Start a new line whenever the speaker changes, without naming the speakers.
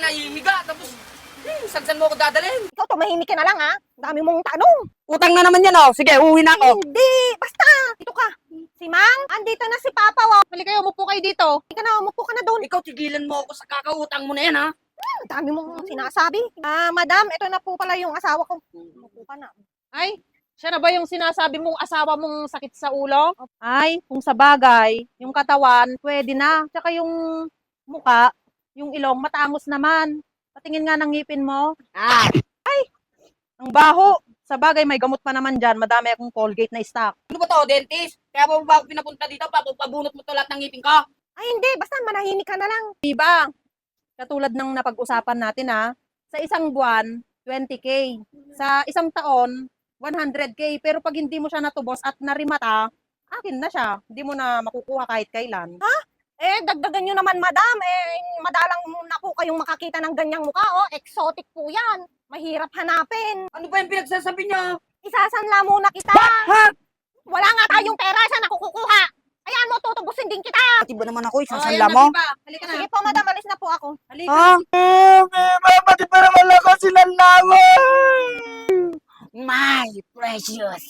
manahimiga. Tapos, saan mo ako dadalhin?
Ikaw, tumahimik ka na lang, ha? Dami mong tanong.
Utang na naman yan, oh. Sige, uwi na ako.
Hindi! Basta! Dito ka. Si Mang, andito na si Papa, oh.
Halika kayo, umupo kayo dito.
Hindi ka na, umupo ka na doon.
Ikaw, tigilan mo ako sa kakautang mo na yan, ha?
Ang dami mong sinasabi. Madam, ito na po pala yung asawa ko. Umupo ka na.
Ay, siya na ba yung sinasabi mong asawa mong sakit sa ulo? Ay, kung sa bagay, yung katawan, pwede na. Tsaka yung muka, yung ilong, matangos naman. Patingin nga ng ngipin mo.
Ah!
Ang baho. Sa bagay, may gamot pa naman dyan. Madami akong Colgate na stock.
Ano ba to, dentist? Kaya ba ako pinapunta dito? Pabunot mo to lahat ng ngipin ko?
Ay, hindi. Basta manahimik ka na lang.
Diba? Katulad ng napag-usapan natin ha, sa isang buwan, 20K. Sa isang taon, 100K. Pero pag hindi mo siya natubos at narimata, akin na siya. Hindi mo na makukuha kahit kailan.
Dagdagan nyo naman, madam. Madalang na po kayong makakita ng ganyang mukha, oh. Exotic po yan. Mahirap hanapin.
Ano ba yung pinagsasabi niya?
Isasanla muna kita.
Ha?
Wala nga tayong pera. Saan ako kukuha? Ayan mo, tutubusin din kita.
Pati ba naman ako,
Oh,
isasanla
ayan
mo?
na, diba? Halika na.
Sige po, madam. Alis na po ako.
Halika.
Ha? Pati pa naman ako silang naman.
My precious.